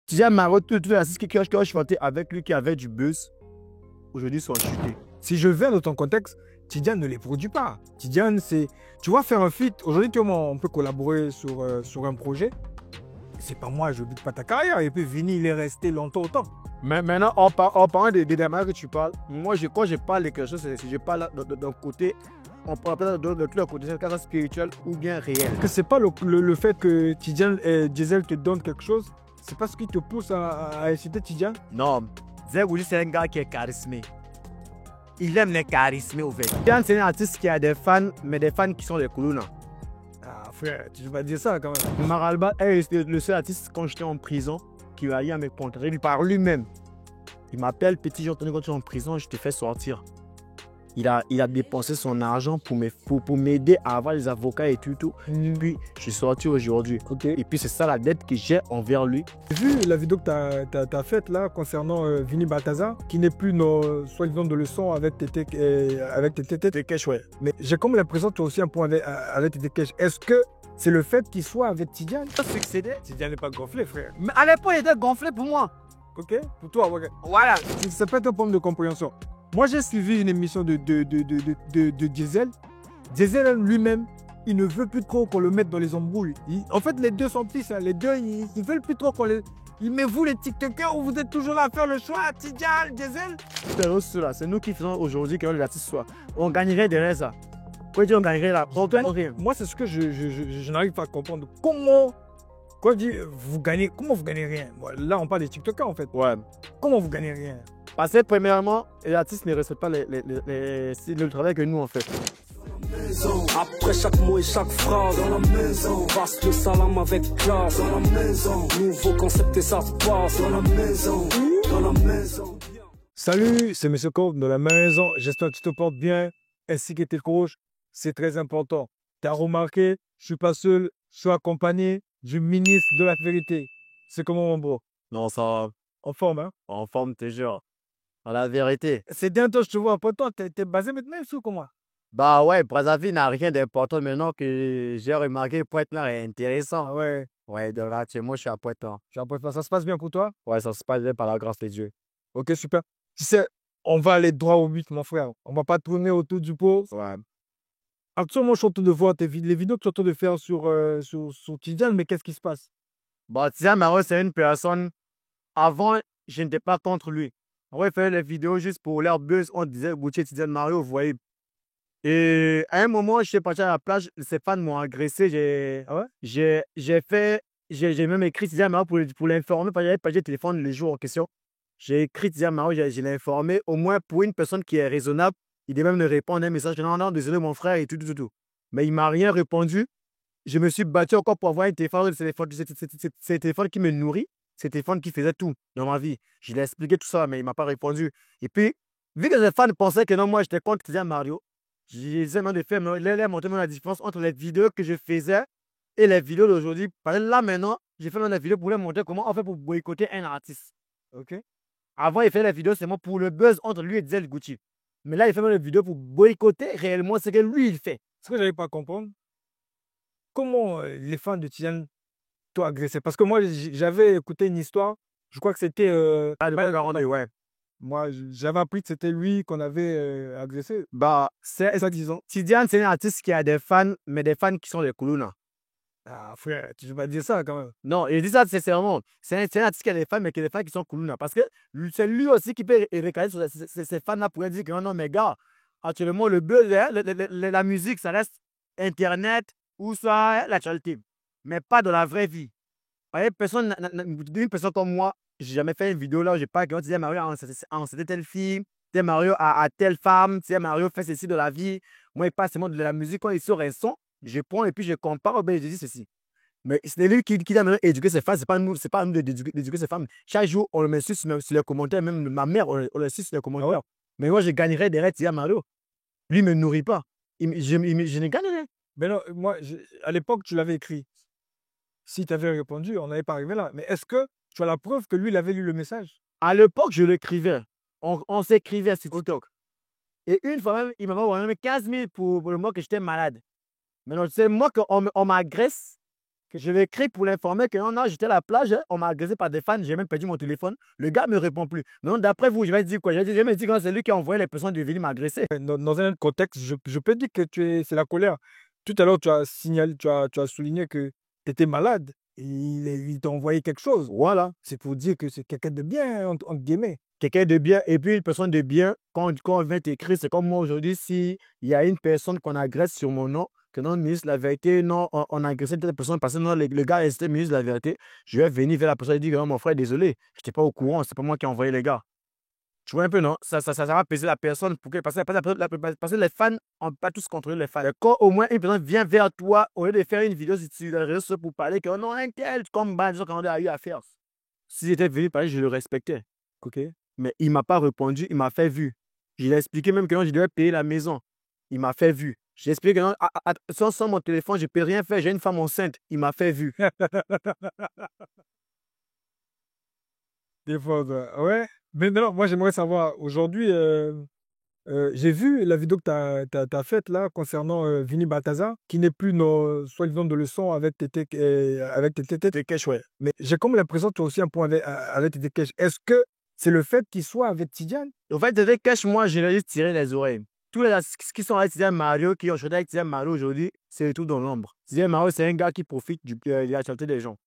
Tidiane Marot, tous les artistes qui ont chanté avec lui, qui avaient du buzz, aujourd'hui sont chutés. Si je viens dans ton contexte, Tidiane ne les produit pas. Tidiane, c'est... Tu vois, faire un feat, aujourd'hui, comment on peut collaborer sur un projet? C'est pas moi, je bute pas ta carrière. Et puis, Vini, il est resté longtemps au temps. Mais maintenant, en parlant des démarches que tu parles, moi, quand je parle de quelque chose, c'est si je parle d'un côté, on parle de tous les côtés, c'est un cas spirituel ou bien réel. Que c'est pas le fait que Tidiane et Diesel te donnent quelque chose, c'est pas ce qui te pousse à inciter Tidiane? Non, Zergoudi, c'est un gars qui est charismé. Il aime les charismes ouverts. Tidiane, c'est un artiste qui a des fans, mais des fans qui sont des Koulouna. Ah frère, tu vas dire ça quand même. Maralba est le seul artiste, quand j'étais en prison, qui a eu à me contrer par lui-même. Il m'appelle, petit, j'ai entendu quand tu es en prison, je te fais sortir. Il a dépensé son argent pour m'aider à avoir les avocats et tout. Puis, je suis sorti aujourd'hui. Ok. Et puis, c'est ça la dette que j'ai envers lui. J'ai vu la vidéo que tu as faite là concernant Vini Balthazar, qui n'est plus nos soi-disant de leçons avec Tété Cash, ouais. Mais j'ai comme l'impression que tu as aussi un point avec Tété Cash. Est-ce que c'est le fait qu'il soit avec Tidiane? Succédé. Tidiane n'est pas gonflé, frère. Mais à l'époque, il était gonflé pour moi. Ok? Pour toi, ok. Voilà. C'est pas un problème de compréhension. Moi, j'ai suivi une émission de Diesel. Diesel lui-même, il ne veut plus trop qu'on le mette dans les embrouilles. En fait, les deux sont petits, hein. Les deux, ils ne veulent plus trop qu'on les... Mais vous, les TikTokers, vous êtes toujours là à faire le choix, Tidiane, Diesel. C'est nous qui faisons aujourd'hui que les artistes soient. On gagnerait derrière ça. Quoi dire, on gagnerait là? Moi, c'est ce que je n'arrive pas à comprendre. Comment... Quoi dire, comment vous gagnez rien? Bon, là, on parle des TikTokers, en fait. Ouais. Comment vous gagnez rien? Parce que premièrement, les artistes ne respectent pas le travail que nous on fait. Après chaque mot et chaque phrase, dans la maison, passe le salam avec classe. Dans la maison, nouveau concept et ça se passe. Dans la maison, dans la maison. Salut, c'est Monsieur Cobb de la maison. J'espère que tu te portes bien, ainsi que tes coachs. C'est très important. Tu as remarqué, je suis pas seul, je suis accompagné du ministre de la vérité. C'est comment, mon bro? Non, ça, En forme, hein? en forme, te jure. Dans la vérité. C'est bientôt, je te vois. Pourtant, t'es basé maintenant sous comment? Bah ouais, Brazzaville n'a rien d'important maintenant que j'ai remarqué. Pointe-Noire est intéressant. Ah ouais, Ouais, de là, chez moi, je suis à Pointe-Noire. ça se passe bien pour toi? Ouais, ça se passe bien par la grâce de Dieu. Ok, super. Tu sais, on va aller droit au but, mon frère. On va pas tourner autour du pot. Ouais. Actuellement, je suis en train de voir les vidéos que tu es en train de faire sur Tidiane, mais qu'est-ce qui se passe? Bah, Tidiane Marot, c'est une personne. Avant, je n'étais pas contre lui. Après, il faisait les vidéos juste pour leur buzz. On disait Gauthier, Tidiane Mario, vous voyez. Et à un moment, je suis parti à la plage, ses fans m'ont agressé. Ah ouais? J'ai même écrit Tidiane Mario pour l'informer, parce que j'avais pas de téléphone les jours en question. J'ai écrit Tidiane Mario, je l'ai informé. Au moins, pour une personne qui est raisonnable, il devait même me répondre à un message. Non, non, désolé, mon frère, et tout. Mais il m'a rien répondu. Je me suis battu encore pour avoir un téléphone. C'est le téléphone qui me nourrit. C'est le téléphone qui faisait tout dans ma vie. Je lui ai expliqué tout ça, mais il ne m'a pas répondu. Et puis, vu que les fans pensaient que non, moi, j'étais contre Tidiane Mario, j'essaie de faire, les montrer la différence entre les vidéos que je faisais et les vidéos d'aujourd'hui. Parce que là, maintenant, j'ai fait des vidéos pour leur montrer comment on fait pour boycotter un artiste. Ok. Avant, il fait les vidéos seulement pour le buzz entre lui et Diesel Gucci. Mais là, il fait même des vidéos pour boycotter réellement ce que lui, il fait. Ce que je n'arrive pas à comprendre, comment les fans de Tidiane t'ont agressé? Parce que moi, j'avais écouté une histoire, je crois que c'était... Ouais. moi, j'avais appris que c'était lui qu'on avait agressé. Bah, Ça, disons. Tidiane, c'est un artiste qui a des fans, mais des fans qui sont des Koulouna. Ah frère, tu ne vas pas dire ça quand même. Non, il dit ça sincèrement. C'est un artiste qui a des fans, mais qui a des fans qui sont Koulouna. Parce que c'est lui aussi qui peut recaler sur ces fans-là pour dire que non, mais gars, actuellement, le buzz, la musique, ça reste Internet ou ça, l'actualité. Mais pas dans la vraie vie. Vous voyez, une personne comme moi, j'ai jamais fait une vidéo là où j'ai pas dit Mario c'était telle fille, Mario a telle femme, Mario fait ceci de la vie. Moi, il passe seulement de la musique. Quand il sort un son, je prends et puis je compare, ben, je dis ceci. Mais c'est lui qui a maintenant éduqué ses femmes, c'est pas à nous d'éduquer ses femmes. Chaque jour, on le met sur les commentaires, même ma mère, on le suit sur les commentaires. Ah ouais. Mais moi, je gagnerais derrière Tia Mario. Lui, il ne me nourrit pas. Je ne gagnerais. Mais non, moi, à l'époque, tu l'avais écrit. Si tu avais répondu, on n'allait pas arriver là. Mais est-ce que tu as la preuve que lui, il avait lu le message? À l'époque, je l'écrivais. On s'écrivait sur TikTok. Et une fois même, il m'a envoyé 15 000 pour le mois que j'étais malade. Maintenant, c'est moi qu'on m'agresse. Je l'ai écrit pour l'informer que non, j'étais à la plage, hein, on m'a agressé par des fans, j'ai même perdu mon téléphone. Le gars ne me répond plus. Donc, d'après vous, je vais dire quoi? Je vais me dire que c'est lui qui a envoyé les personnes de venir m'agresser. Dans un autre contexte, je peux dire que c'est la colère. Tout à l'heure, tu as signalé, tu as souligné que tu étais malade et il t'a envoyé quelque chose. Voilà. C'est pour dire que c'est quelqu'un de bien, entre guillemets. Quelqu'un de bien et puis une personne de bien, quand on vient t'écrire, c'est comme moi aujourd'hui, s'il y a une personne qu'on agresse sur mon nom, que non, ministre de la vérité, non, on a agressé telle personne parce que non, le gars était ministre de la vérité, je vais venir vers la personne et dire que non, mon frère, désolé, je n'étais pas au courant, c'est pas moi qui ai envoyé les gars. Tu vois un peu, non? Ça va peser la personne pour que, parce que les fans, on ne peut pas tous contrôler les fans. Quand au moins une personne vient vers toi, au lieu de faire une vidéo sur les réseaux sociaux pour parler que non, un tel, comme disons qu'on a eu à faire. S'il était venu parler, je le respectais. Ok. Mais il ne m'a pas répondu, il m'a fait vu. Je lui ai expliqué même que non, je devais payer la maison. Il m'a fait vu. J'ai expliqué que non, sans mon téléphone, je ne peux rien faire. J'ai une femme enceinte. Il m'a fait vu. Des fois, ouais. Mais non, moi, j'aimerais savoir, aujourd'hui, j'ai vu la vidéo que tu as faite là concernant Vinny Balthazar, qui n'est plus soi-disant de leçon avec Tété Cash, ouais. Mais j'ai comme l'impression que tu as aussi un point avec Tété Cash. Est-ce que c'est le fait qu'il soit avec Tidiane? En fait, Tété Cash, moi, je l'ai juste tiré les oreilles. Tous les qui sont avec Tidiane Mario, qui ont chanté avec Tidiane Mario aujourd'hui, c'est tout dans l'ombre. Tidiane Mario, c'est un gars qui profite de la chanter des gens.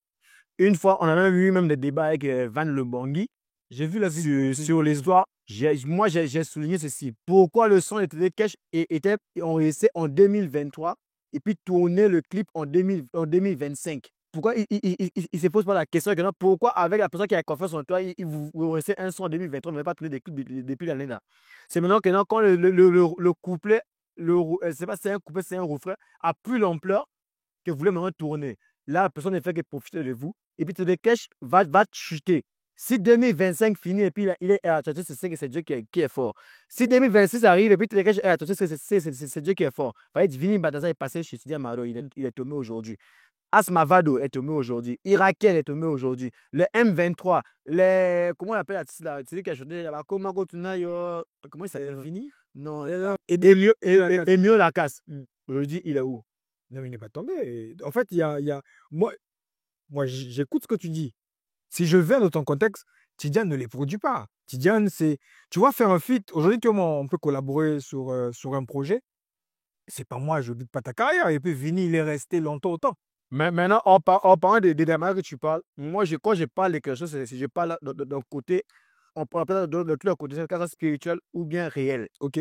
Une fois, on a même eu des débats avec Van Le Bangui. J'ai vu la vidéo sur l'histoire. Moi, j'ai souligné ceci. Pourquoi le son de Tété Cash était enregistré en 2023 et puis tourner le clip en 2025? Pourquoi il ne se pose pas la question que non, pourquoi avec la personne qui a confiance en toi, vous restez un son en 2023, vous n'avez pas tourné des clips depuis l'année là. C'est maintenant que non, quand le couplet, c'est pas c'est un couplet, c'est un refrain, a plus l'ampleur que vous voulez maintenant tourner. Là, la personne ne fait que profiter de vous. Et puis, Tété Cash va chuter. Si 2025 finit et puis il est à c'est c'est Dieu qui est fort. Si 2026 arrive et puis Tété Cash est à c'est Dieu qui est fort. Vinny Balthazar est passé chez Tidiane Maro, il est tombé aujourd'hui. Asma Vado est tombé aujourd'hui. Irakel est tombé aujourd'hui. Le M23, comment on appelle l'artiste là? Tu sais qui a chanté là-bas? Comment il s'appelle? Vinny? Non, Emio Lacasse. Aujourd'hui, il est où? Non, mais il n'est pas tombé. En fait, moi, j'écoute ce que tu dis. Si je viens dans ton contexte, Tidiane ne les produit pas. Tidiane, c'est. Tu vois, faire un feat. Aujourd'hui, comment on peut collaborer sur un projet? C'est pas moi, je ne doute pas ta carrière. Et puis, Vinny, il est resté longtemps autant. Mais maintenant, en parlant des démarches que tu parles, moi, quand je parle de quelque chose, je parle d'un côté, on parle de tout le côté, c'est un spirituel ou bien réel. Ok.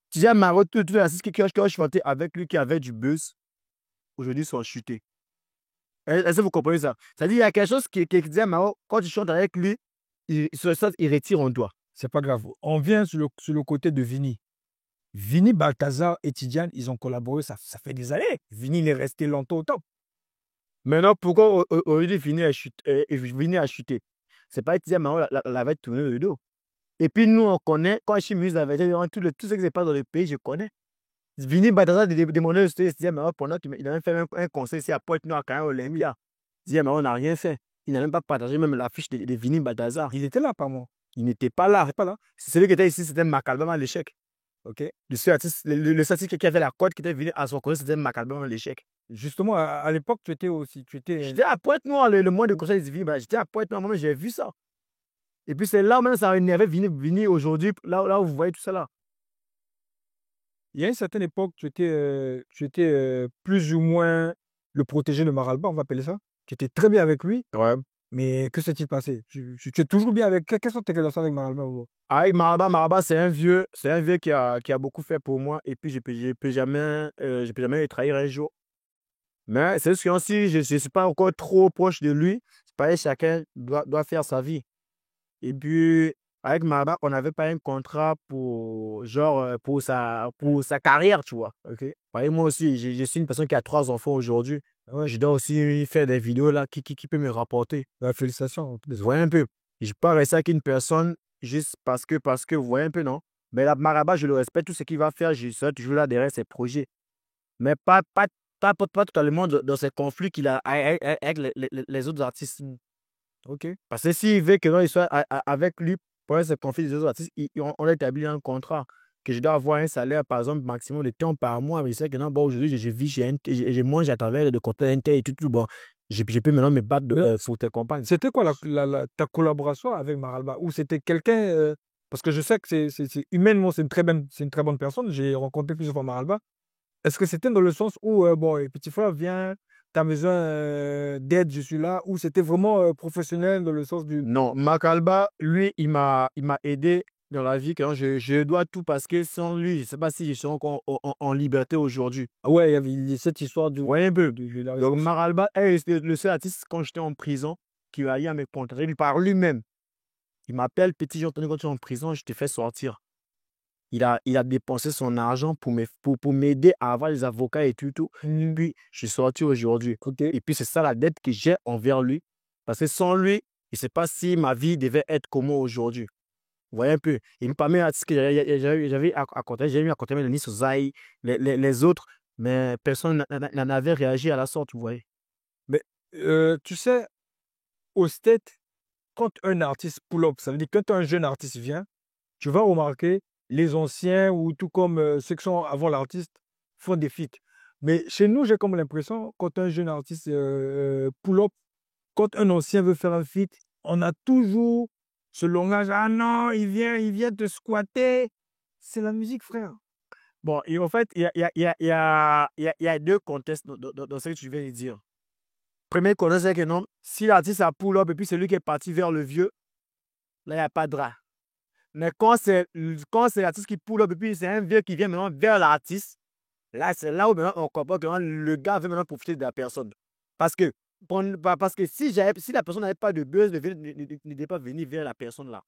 Tidiane Maro, tous les artistes qui ont chanté avec lui, qui avaient du buzz, aujourd'hui sont chutés. Est-ce que vous comprenez ça? C'est-à-dire, il y a quelque chose qui dit à Maro, quand tu chantes avec lui, il retire en toi. C'est pas grave. On vient sur le côté de Vinny. Vinny Balthazar et Tidiane, ils ont collaboré, ça fait des années. Vinny, il est resté longtemps au top. Maintenant, pourquoi aujourd'hui Vinny a chuté? C'est pas Tidiane Maro l'avait tourné le dos. Et puis nous, on connaît, quand je suis ministre de la vérité, tout ce qui se passe dans le pays, je connais. Vinny Balthazar demandé de Tidiane Maro pendant qu'il a même fait un conseil ici à Pointe-Noire, quand Olympia. Tidiane Maro n'a rien fait. Il n'a même pas partagé même l'affiche de Vinny Balthazar. Il était là, pas moi. Il n'était pas là. C'est celui qui était ici, c'était Macalbum à l'échec. Ok. Le statistique qui avait la cote qui était venu à son conseil, c'était Macalbum à l'échec. Justement, à l'époque, tu étais aussi. J'étais à Pointe-Noire, le mois de conseil de Vinny. J'étais à Pointe-Noire, moi, j'ai vu ça. Et puis c'est là même ça a énervé Vinny aujourd'hui, là où vous voyez tout ça là. Il y a une certaine époque, tu étais plus ou moins le protégé de Maralba, on va appeler ça. Tu étais très bien avec lui. Ouais. Mais que s'est-il passé? Tu es toujours bien avec. Quelles sont tes relations avec Maralba? Avec Maralba, c'est un vieux qui a beaucoup fait pour moi. Et puis je peux jamais le trahir un jour. Mais c'est juste que si je ne suis pas encore trop proche de lui, c'est pareil, chacun doit faire sa vie. Et puis, avec Maralba, on n'avait pas un contrat pour sa carrière, tu vois. Ok. Pareil, moi aussi, je suis une personne qui a 3 enfants aujourd'hui. Ouais, je dois aussi faire des vidéos là qui peut me rapporter. Félicitations. Vous voyez un peu. Je ne peux pas rester avec une personne juste parce que vous voyez un peu, non? Mais là, Maralba, je le respecte, tout ce qu'il va faire, je serai toujours là derrière ses projets. Mais pas totalement dans ces conflits qu'il a avec les autres artistes. Ok. Parce que s'il veut que non, il soit avec lui pour ces conflits des autres artistes, on a établi un contrat. que je dois avoir un salaire, par exemple, maximum de temps par mois. Mais je sais que non, bon, aujourd'hui, je vis, je mange à travers de compter un tel et tout. Bon, je peux maintenant me battre pour tes compagnes. C'était quoi ta collaboration avec Maralba? Ou c'était quelqu'un. Parce que je sais que humainement, c'est une très bonne personne. J'ai rencontré plusieurs fois Maralba. Est-ce que c'était dans le sens où, bon, petit frère, viens, tu as besoin d'aide, je suis là, ou c'était vraiment professionnel dans le sens du. Non, Makalba, lui, il m'a aidé dans la vie quand je dois tout parce que sans lui, je ne sais pas si je serais encore en liberté aujourd'hui. Ah ouais, il y a cette histoire du. Ouais, un peu. de Donc, Maralba est le seul artiste quand j'étais en prison qui a eu à me contacter par lui-même. Il m'appelle, petit, j'ai entendu quand tu es en prison, je te fais sortir. Il a dépensé son argent pour m'aider à avoir les avocats et tout. Puis, je suis sorti aujourd'hui. Et puis, c'est ça la dette que j'ai envers lui. Parce que sans lui, je ne sais pas si ma vie devait être comme aujourd'hui. Vous voyez un peu. Il me permet ce que j'avais à côté. J'ai eu à côté de Nice Zai, les autres, mais personne n'en avait réagi à la sorte, vous voyez. Mais tu sais, au State, quand un artiste pull up, ça veut dire que quand un jeune artiste vient, tu vas remarquer les anciens ou tout comme ceux qui sont avant l'artiste font des feats. Mais chez nous, j'ai comme l'impression, quand un jeune artiste pull up, quand un ancien veut faire un feat, on a toujours ce langage. Ah non, il vient te squatter. C'est la musique, frère. Bon, et en fait, il y a deux contextes dans ce que tu viens de dire. Premier contexte, c'est que non, si l'artiste a pull up et puis c'est lui qui est parti vers le vieux, là, il n'y a pas de drap. Mais quand c'est l'artiste qui pull up et puis c'est un vieux qui vient maintenant vers l'artiste, là, c'est là où maintenant on comprend que le gars veut maintenant profiter de la personne. Parce que si la personne n'avait pas de buzz, le vieux n'était pas venu vers la personne là.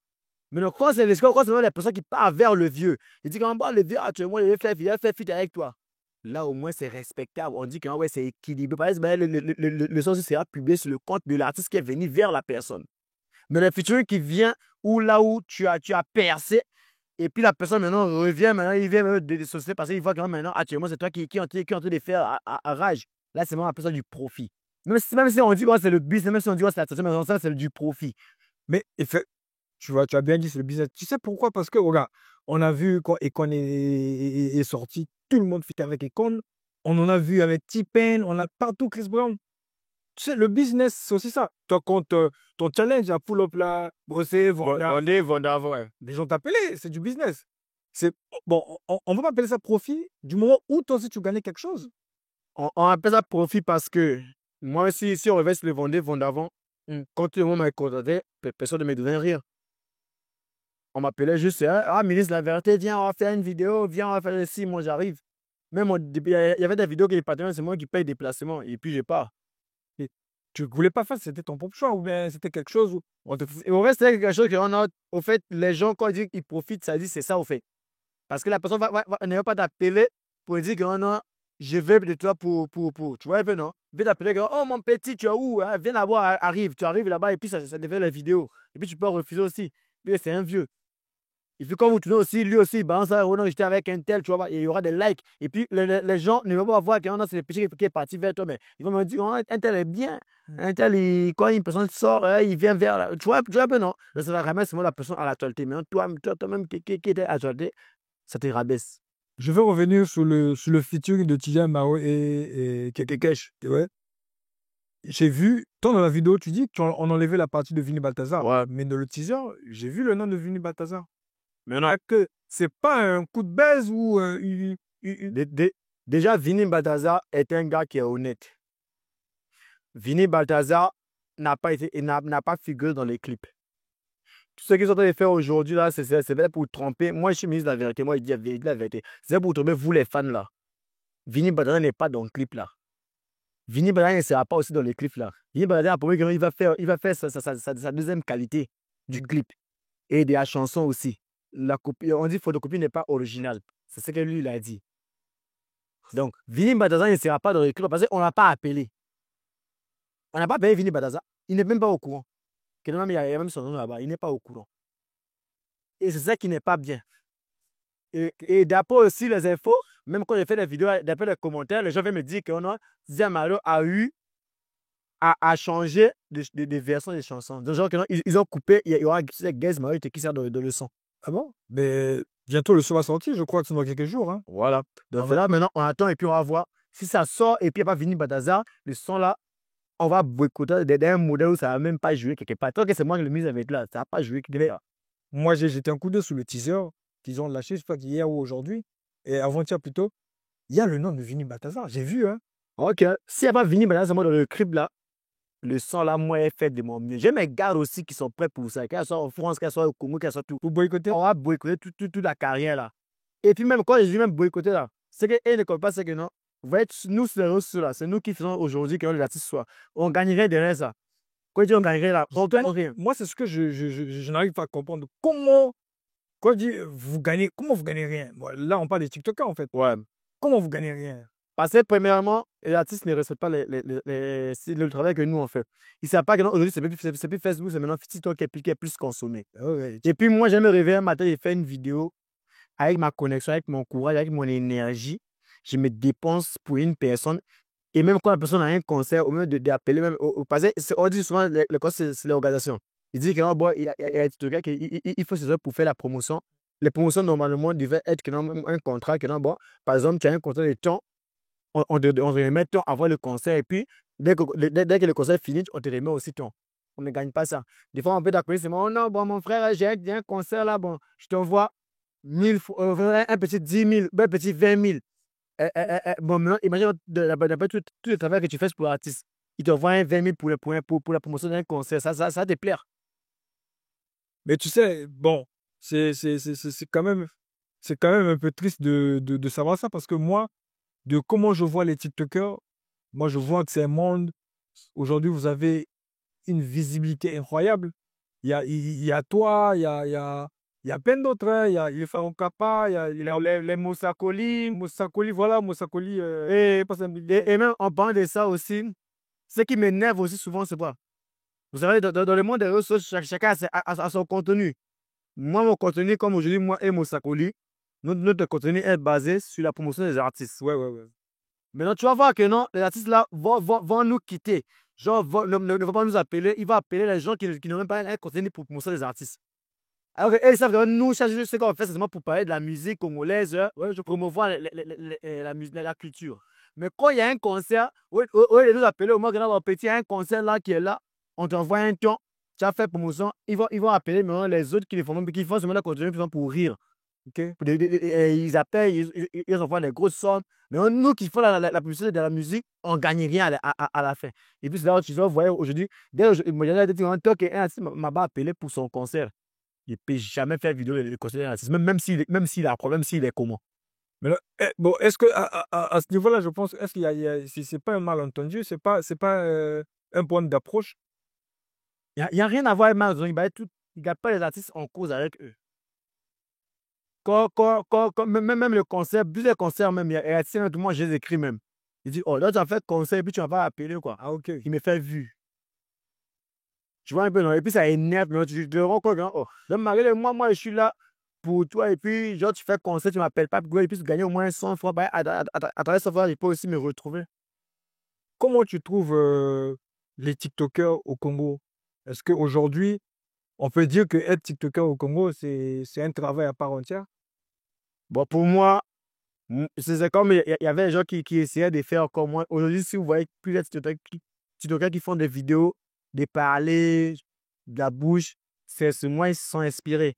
Mais non, quand c'est la personne qui part vers le vieux, il dit quand le vieux actuellement, il va faire fit avec toi. Là, au moins, c'est respectable. On dit que ouais, c'est équilibré. Par exemple, le sens sera publié sur le compte de l'artiste qui est venu vers la personne. Mais le featuring qui vient là où tu as percé, et puis la personne maintenant revient, maintenant il vient de dissocier parce qu'il voit que maintenant, actuellement, c'est toi qui est en train de faire à rage. Là, c'est vraiment la personne du profit. Même si on dit que c'est le business, même si on dit que c'est la situation, mais ça, c'est du profit. Mais tu as bien dit, c'est le business. Tu sais pourquoi? Parce que, regarde, on a vu quand Akon est sorti, tout le monde fit avec Akon. On en a vu avec T-Pain, on a partout Chris Brown. Tu sais, le business, c'est aussi ça. Toi, quand ton challenge à pull up là, brosser, vendre. Les gens t'appelaient, c'est du business. Bon, on va pas appeler ça profit du moment où toi aussi tu gagnais quelque chose. On appelle ça profit parce que moi, si on reverse le vendre avant, quand tout le monde m'a contacté, personne ne me donnait rien. On m'appelait juste, ministre de la vérité, viens, on va faire une vidéo, viens, on va faire ici, moi j'arrive. Même il y avait des vidéos que les partenaires, c'est moi qui paye des déplacements et puis je pars. Et tu ne voulais pas faire, c'était ton propre choix ou bien c'était quelque chose où Et au reste, c'est quelque chose qu'on a. Au fait, les gens, quand ils disent qu'ils profitent, ça dit c'est ça au fait. Parce que la personne ne va pas t'appeler pour dire que non, je veux de toi pour. Tu vois un peu, non? Il va t'appeler, oh mon petit, tu es où? Hein? Viens là-bas, arrive. Tu arrives là-bas et puis ça devient la vidéo. Et puis tu peux refuser aussi. Puis c'est un vieux. Et puis quand vous tournez aussi, lui aussi, balance ça, oh non, j'étais avec un tel, tu vois, il y aura des likes. Et puis les gens ne vont pas voir que non, c'est le petit qui est parti vers toi, mais ils vont me dire, oh, un tel est bien. Un tel, quand une personne sort, il vient vers là. Tu vois un peu, non? Ça va remettre seulement la personne à l'actualité. Mais toi-même qui était à l'actualité, ça te rabaisse. Je veux revenir sur le featuring de Tidjane Mao et Kekekesh. Ouais. J'ai vu, toi dans la vidéo, tu dis qu'on enlevait la partie de Vini Balthazar. Ouais. Mais dans le teaser, j'ai vu le nom de Vini Balthazar. Mais non, que c'est pas un coup de baise ou Déjà, Vini Balthazar est un gars qui est honnête. Vini Balthazar n'a pas figuré dans les clips. Tout ce qu'ils sont en train de faire aujourd'hui, là, c'est pour tromper. Moi, je suis ministre de la vérité. Moi, je dis la vérité. C'est pour tromper vous, les fans, là. Vini Balthazar n'est pas dans le clip, là. Vini Balthazar ne sera pas aussi dans les clips, là. Vini Balthazar, pour moi, il va faire sa deuxième qualité du clip. Et de la chanson aussi. La copie, on dit que photocopie n'est pas originale. C'est ce que lui, il a dit. Donc, Vini Balthazar ne sera pas dans les clips parce qu'on ne l'a pas appelé. On n'a pas appelé Vini Balthazar. Il n'est même pas au courant. Il y a même son nom là-bas. Il n'est pas au courant. Et c'est ça qui n'est pas bien. Et d'après aussi les infos, même quand j'ai fait des vidéos, d'après les commentaires, les gens viennent me dire que Tidjane Mao a eu à changer de version des chansons. Donc, genre, ils ont coupé, il y aura Gaz Mao qui sert dans le son. Ah bon? Mais bientôt le son va sortir, je crois que c'est dans quelques jours. Hein. Voilà. Donc Ah ouais. là, maintenant, on attend et puis on va voir. Si ça sort et puis il n'y a pas Vini Badaza, le son là, on va boycotter d'un modèle où ça va même pas jouer quelque part. Tant que c'est moi qui le mise avec là, ça va pas jouer quelque part. Moi, j'ai jeté un coup d'œil sur le teaser qu'ils ont lâché, je sais pas hier ou aujourd'hui, et avant-hier plutôt. Il y a le nom de Vini Balthazar, j'ai vu, hein. Ok. S'il n'y a pas Vini Badaza, moi dans le clip là, le son là, moi, est fait de mon mieux. J'ai mes gars aussi qui sont prêts pour ça. Qu'elle soit en France, qu'elle soit au Congo, qu'elle soit tout. Pour boycotter. On va boycotter toute la carrière là. Et puis même quand je dis même boycotter là, c'est qu'elle ne comprend pas, c'est que non. Vous voyez, nous, c'est les ressources là. C'est nous qui faisons aujourd'hui que les artistes soient. On gagnerait derrière ça. Quand je dis on gagnerait là, on gagne rien. Moi, c'est ce que je n'arrive pas à comprendre. Comment, quand je dis vous gagnez, comment vous gagnez rien? Bon, là, on parle des TikTokers en fait. Ouais. Comment vous gagnez rien? Parce que premièrement, les artistes ne respectent pas le travail que nous on fait. Ils ne savent pas que aujourd'hui, c'est plus Facebook, c'est maintenant TikTok qui est plus consommé. Ouais. Et puis moi, j'aime me réveiller un matin et faire une vidéo avec ma connexion, avec mon courage, avec mon énergie. Je me dépense pour une personne. Et même quand la personne a un concert, au lieu d'appeler même parce on dit souvent le concert, c'est l'organisation. Il dit qu'il bon, il y a un TikToker il faut se faire pour faire la promotion. Les promotions, normalement, devaient être que un contrat, que bon, par exemple, tu as un contrat de temps, on te remet temps avant le concert. Et puis, dès que le concert finit, on te remet aussi temps. On ne gagne pas ça. Des fois, on peut t'appeler, c'est oh non, bon, mon frère, j'ai un concert là, bon, je t'envoie 1000, un petit 10 000, un petit 20 000. Bon, maintenant, imagine d'après tout le travail que tu fais pour l'artiste. Il t'envoie un 20 000 pour la promotion d'un concert. Ça te plaire. Mais tu sais, bon, c'est quand même un peu triste de savoir ça parce que moi, de comment je vois les TikTokers, moi, je vois que c'est un monde. Aujourd'hui, vous avez une visibilité incroyable. Il y a toi, il y a plein d'autres. Hein. Il y a les Faron Kappa, il y a les Moussakoli, voilà, Moussakoli. Et même en parlant de ça aussi, ce qui m'énerve aussi souvent, c'est quoi? Vous savez, dans le monde des réseaux sociaux, chacun a son contenu. Moi, mon contenu, comme aujourd'hui, moi et Moussakoli, notre contenu est basé sur la promotion des artistes. Ouais. Maintenant, tu vas voir que non, les artistes là vont nous quitter. Genre, ne vont pas nous appeler. Ils vont appeler les gens qui n'ont même pas un contenu pour promouvoir les artistes. Alors ils savent que nous, ce qu'on fait, c'est seulement pour parler de la musique congolaise, je promouvoir la culture. Mais quand il y a un concert, ils nous appellent au moins que notre petit, il y a un concert là qui est là, on t'envoie un ton, tu as fait promotion, ils vont appeler maintenant les autres qui font seulement la contenu pour rire. Okay? Ils appellent, ils envoient des grosses sommes. Mais nous qui faisons la publicité de la musique, on ne gagne rien à la fin. Et puis c'est là où tu vas voir aujourd'hui, dès que un m'a appelé pour son concert. Il ne peut jamais faire vidéo de concert d'un artiste, même s'il a un problème, s'il est comment. Mais là, bon, est-ce que à ce niveau-là, je pense, est-ce qu'il y a si c'est pas un malentendu, c'est pas un point d'approche? Il n'y a rien à voir avec Maradona. Il ne garde pas les artistes en cause avec eux. Même le concert, plus les concerts même, il y a moi je les écris même. Il dit, oh là tu as fait concert et puis tu vas pas appeler quoi. Ah ok. Il me fait vu. Tu vois un peu, non? Et puis ça énerve, mais tu te rends compte, oh, moi je suis là pour toi et puis genre tu fais concert, tu ne m'appelles pas et puis tu gagnes au moins 100 fois, à travers 100 fois, je peux aussi me retrouver. Comment tu trouves les TikTokers au Congo? Est-ce qu'aujourd'hui, on peut dire que être TikToker au Congo, c'est un travail à part entière? Bon, pour moi, c'est comme il y avait des gens qui essayaient de faire comme moi. Aujourd'hui, si vous voyez plus de TikTokers qui font des vidéos, des parler, de la bouche, c'est moi, ils se sont inspirés.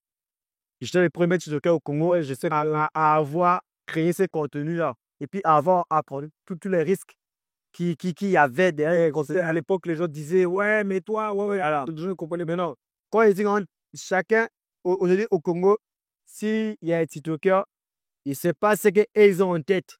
J'étais le premier TikToker au Congo et j'essaie à avoir créé ces contenus-là. Et puis avoir appris tous les risques qu'il y avait derrière. À l'époque, les gens disaient, ouais, mais toi, ouais. Alors, je ne comprenais pas. Non. Quand ils disent, chacun, aujourd'hui au Congo, s'il y a un TikToker, il ne sait pas ce qu'ils ont en tête.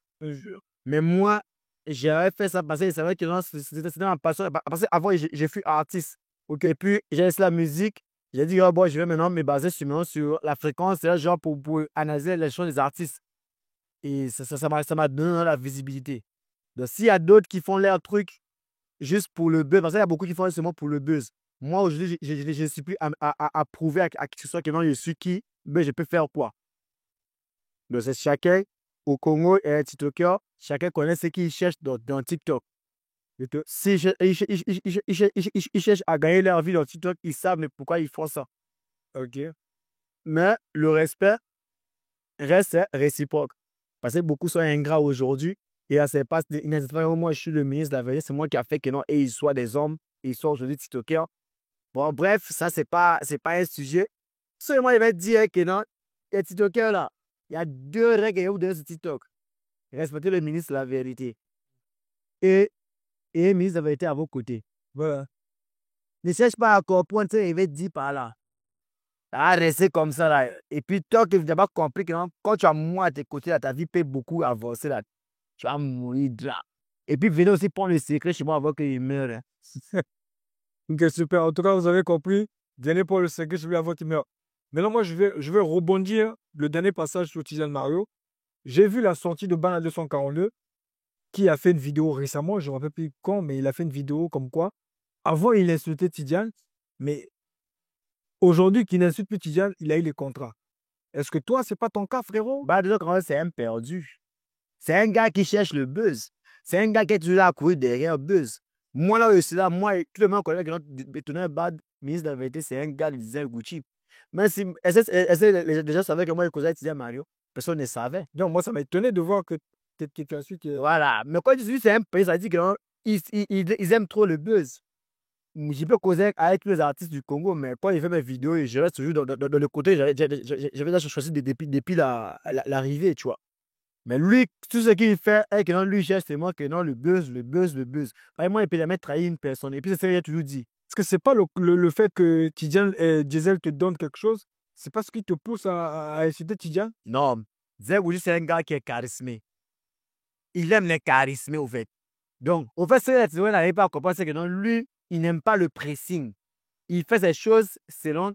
Mais moi, j'avais fait ça parce que c'est vrai que c'était ma passion. Parce qu'avant, j'ai fui artiste. Okay. Et puis, j'ai laissé la musique. J'ai dit, oh, bon, je vais maintenant me baser sur la fréquence, genre pour analyser les choses des artistes. Et ça m'a donné la visibilité. Donc, s'il y a d'autres qui font leur truc juste pour le buzz, parce qu'il y a beaucoup qui font seulement pour le buzz. Moi, aujourd'hui, je ne suis plus à prouver à qui que ce soit que non, je suis qui, mais je peux faire quoi. Donc, c'est chacun au Congo et un TikToker, chacun connaît ce qu'il cherche dans TikTok. Si ils cherchent à gagner leur vie dans TikTok, ils savent pourquoi ils font ça. Ok. Mais le respect reste réciproque. Parce que beaucoup sont ingrats aujourd'hui. Et à ces passes, moi, je suis le ministre de la vérité, c'est moi qui a fait que non, et ils soient des hommes, ils sont aujourd'hui TikTokers. Bon, bref, ça, c'est pas un sujet. Seulement, il va dire que non, les TikTokers là, il y a deux règles que vous donnez sur TikTok. Respectez le ministre de la vérité. Et le ministre de la vérité à vos côtés. Voilà. Ne cherche pas à comprendre ce qu'il va dire par là. À rester comme ça là. Et puis, toi qui n'as pas compris que non, quand tu as moi à tes côtés, là, ta vie peut beaucoup avancer là. Tu vas mourir là. Et puis, venez aussi prendre le secret chez moi avant qu'il meure. Hein. Ok, super. En tout cas, vous avez compris. Dernier pour le secret, je vais avoir votre humeur. Maintenant, moi, je vais rebondir le dernier passage sur Tidiane Mario. J'ai vu la sortie de Bana 242 qui a fait une vidéo récemment, je ne me rappelle plus quand, mais il a fait une vidéo comme quoi, avant, il insultait Tidiane, mais aujourd'hui, qu'il n'insulte plus Tidiane, il a eu les contrats. Est-ce que toi, c'est pas ton cas, frérot? Bah, déjà, quand même, c'est un perdu. C'est un gars qui cherche le buzz. C'est un gars qui est toujours là à courir derrière buzz. Moi, là, je suis là, moi, tout le monde connaît que notre bétonneur bad, ministre de la vérité, c'est un gars qui disait Gucci. Même si, est-ce que les gens savaient que moi, je causais Tidiane Mario? Personne ne savait. Donc, moi, ça m'a étonné de voir que tu as su que... Voilà. Mais quand je dis c'est un pays, ça dit qu'ils aiment trop le buzz. Je peux causer avec tous les artistes du Congo, mais quand il fait mes vidéos, je reste toujours dans le côté, j'avais déjà choisi depuis l'arrivée, tu vois. Mais lui, tout ce qu'il fait, et que non, lui cherche, c'est moi que non, le buzz, le buzz, le buzz. Vraiment, il peut jamais trahir une personne. Et puis, c'est ce qu'il a toujours dit. Est-ce que c'est pas le fait que Tidiane et Diesel te donnent quelque chose? C'est pas ce qui te pousse à insulter Tidiane? Non, Zé c'est un gars qui est charismé. Il aime les charismés, au fait. Donc, au fait, ce que la n'arrive pas à comprendre, c'est que non, lui, il n'aime pas le pressing. Il fait ses choses selon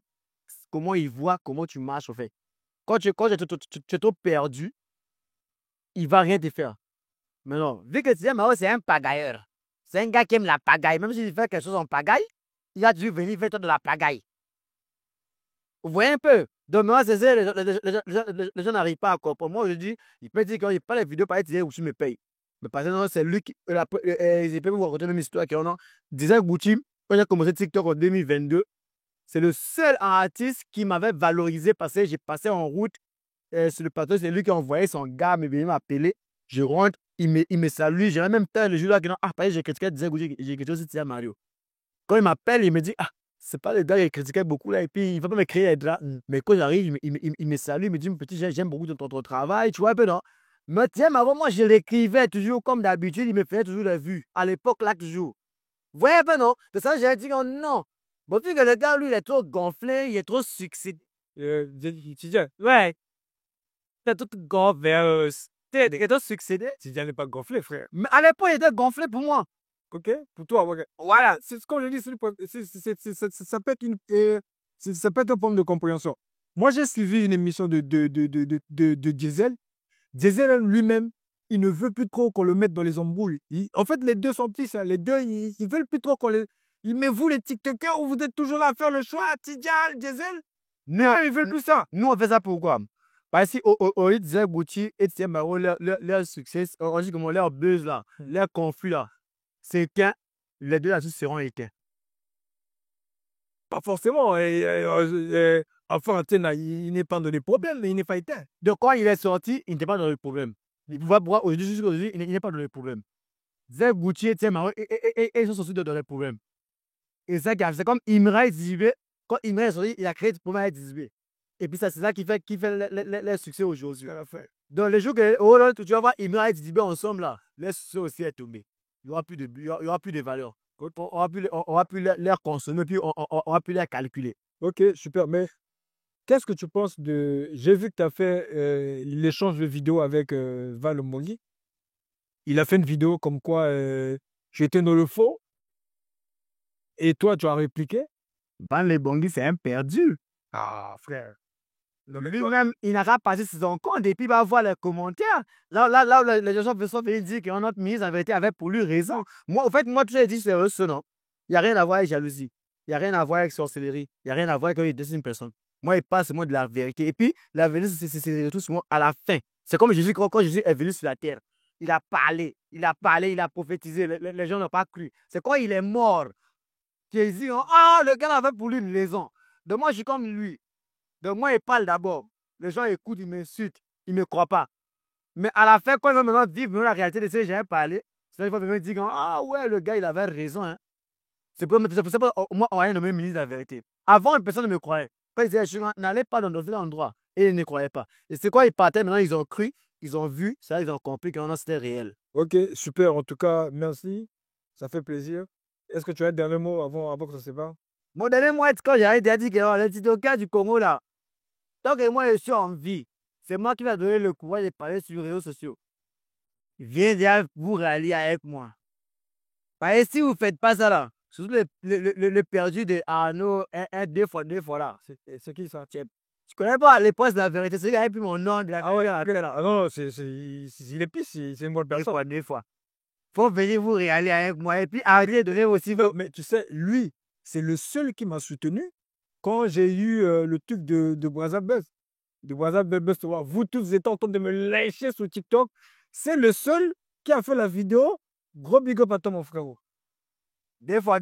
comment il voit, comment tu marches, au fait. Quand tu es trop perdu, il ne va rien te faire. Mais non, vu que Tidiane Maro, c'est un pagailleur. C'est un gars qui aime la pagaille. Même s'il fait quelque chose en pagaille, il va toujours venir faire toi de la pagaille. Vous voyez un peu? Donc, moi, c'est ça, les gens n'arrivent pas à comprendre. Moi, je dis, il peut dire qu'il n'y a pas les vidéos, par exemple, Gucci me paye. Mais parce que non, c'est lui qui. Il peut vous raconter la même histoire que non. Disait Gucci, quand j'ai commencé TikTok en 2022, c'est le seul artiste qui m'avait valorisé parce que j'ai passé en route sur le plateau. C'est lui qui a envoyé son gars me venir m'appeler. Je rentre, il me salue. J'ai même temps le jour là, non, ah, j'ai critiqué, disait Gucci, j'ai critiqué aussi Tia Mario. Quand il m'appelle, il me dit, ah, c'est pas le gars qui critiquait beaucoup là, et puis il va pas me créer les draps. Mais quand j'arrive, il me salue, il me dit, petit, j'aime beaucoup ton travail, tu vois un peu, non? Mais tiens, avant moi, je l'écrivais toujours comme d'habitude, il me faisait toujours la vue. À l'époque, là, toujours. Vous voyez un peu, non? De ça, j'ai dit, oh, non. Bon, vu que le gars, lui, il est trop gonflé, il est trop succédé. Tidiane, Ouais. T'es tout gonflé. Il est trop succédé. Tidiane n'est pas gonflé, frère. Mais à l'époque, il était gonflé pour moi. Ok? Pour toi, ok. Voilà. C'est ce que je dis, ça peut être ça peut être un problème de compréhension. Moi, j'ai suivi une émission de Diesel. Diesel lui-même, il ne veut plus trop qu'on le mette dans les embrouilles. En fait, les deux sont petits, ça. Les deux, ils veulent plus trop qu'on les... Mais vous, les TikTokers, vous êtes toujours là à faire le choix, Tidiane, Diesel? Non, Ils veulent plus ça. nous, on fait ça pourquoi? Parce que au lieu de dire Gucci et Tia Maro, leur succès, on dit comment leur buzz là, leur conflit là, c'est que les deux là-dessus seront éteints. Pas forcément. Enfin, il n'est pas dans les problèmes, mais il n'est pas éteint. Donc, quand il est sorti, il n'était pas dans le problème. Il pouvait voir aujourd'hui, il n'est pas dans le problème. Zé Gucci et Tia Maro, ils sont sortis dans le problème. Et c'est comme Imra et Dizibé. Quand Imra est sorti, il a créé du problème avec Dizibé. Et puis, c'est ça qui fait le succès aujourd'hui. Donc, les jours que tu vas voir Imra et Dizibé ensemble, là, le succès aussi est tombé. Il n'y aura plus de valeur. On va plus les consommer, puis on va plus les calculer. Ok, super. Mais qu'est-ce que tu penses de... J'ai vu que tu as fait l'échange de vidéos avec Val Mongi. Il a fait une vidéo comme quoi j'étais dans le faux. Et toi, tu as répliqué. Val Mongi, c'est un perdu. Ah, frère. Lui-même, il n'a pas passé sur son compte et puis il va voir les commentaires. Là où les gens sont venus dire que notre ministre, en vérité, avait pour lui raison. Moi, en fait, moi, tout j'ai dit, c'est ce non. Il n'y a rien à voir avec jalousie. Il n'y a rien à voir avec sorcellerie. Il n'y a rien à voir avec une personne. Moi, il passe moi de la vérité. Et puis, la vérité, c'est tout souvent à la fin. C'est comme Jésus, quand Jésus est venu sur la terre. Il a parlé, il a prophétisé. Les gens n'ont pas cru. C'est quand il est mort. Jésus, le gars avait pour lui une raison. Donc, moi, je suis comme lui. Donc moi, il parle d'abord. Les gens écoutent, ils m'insultent, ils ne me croient pas. Mais à la fin, quand ils vont maintenant vivre la réalité de ce que j'ai parlé, c'est-à-dire qu'ils vont me dire, ah ouais, le gars, il avait raison. Hein. C'est pour ça que moi, on a nommé ministre de la vérité. Avant, personne ne me croyait. Quand ils disaient, je n'allais pas dans cet endroit. Et ils ne croyaient pas. Et c'est quoi, ils partaient, maintenant, ils ont cru, ils ont vu, ça, ils ont compris que c'était réel. Ok, super. En tout cas, merci. Ça fait plaisir. Est-ce que tu as un dernier mot avant que ça se sépare? Mon dernier mot, quand j'ai dit que le Titoka du Congo, là, tant que moi, je suis en vie, c'est moi qui vais donner le courage de parler sur les réseaux sociaux. Viens déjà vous rallier avec moi. Parce que si vous ne faites pas ça, là, surtout le perdu de Arnaud, deux fois là. C'est qui ça? Tu connais pas les postes de la vérité, c'est qu'il plus mon nom de la Ah ouais, là. Non, il est pisse, c'est une bonne personne. Deux fois. Faut venir vous réaller avec moi et puis arrêter de donner aussi. Mais tu sais, lui, c'est le seul qui m'a soutenu quand j'ai eu le truc de Brazzaville. De Brazzaville, vous tous, vous êtes en train de me lâcher sur TikTok. C'est le seul qui a fait la vidéo. Gros big up à toi, mon frérot. Deux fois.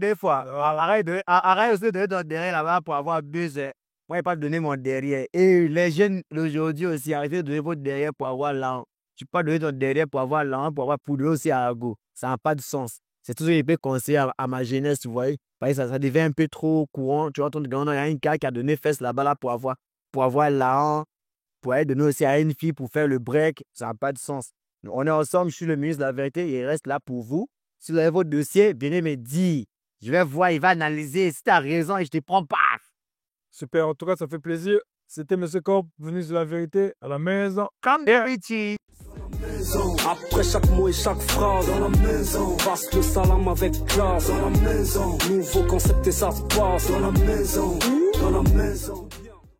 Arrête aussi de donner ton derrière là-bas pour avoir buzz. Moi, je n'ai pas donné mon derrière. Et les jeunes d'aujourd'hui aussi, arrêtez de donner votre derrière pour avoir l'argent. Tu ne peux pas donner ton derrière pour avoir l'argent, pour avoir poudre aussi à Argo. Ça n'a pas de sens. C'est tout ce que je peux conseiller à ma jeunesse, tu vois. Parce que ça devient un peu trop courant. Tu vois, il y a un gars qui a donné fesse là-bas là, pour avoir l'argent, pour aller donner aussi à une fille pour faire le break. Ça n'a pas de sens. On est ensemble, je suis le ministre de la vérité, il reste là pour vous. Si vous avez votre dossier, venez me dire. Je vais voir, il va analyser. Si tu as raison et je te prends pas. Super, en tout cas, ça fait plaisir. C'était M. Corp, venu sur la vérité à la maison. Comme Richie. Après chaque mot et chaque phrase, dans la maison, passe le salam avec classe, dans la maison, nouveau concept et ça se passe, dans la maison.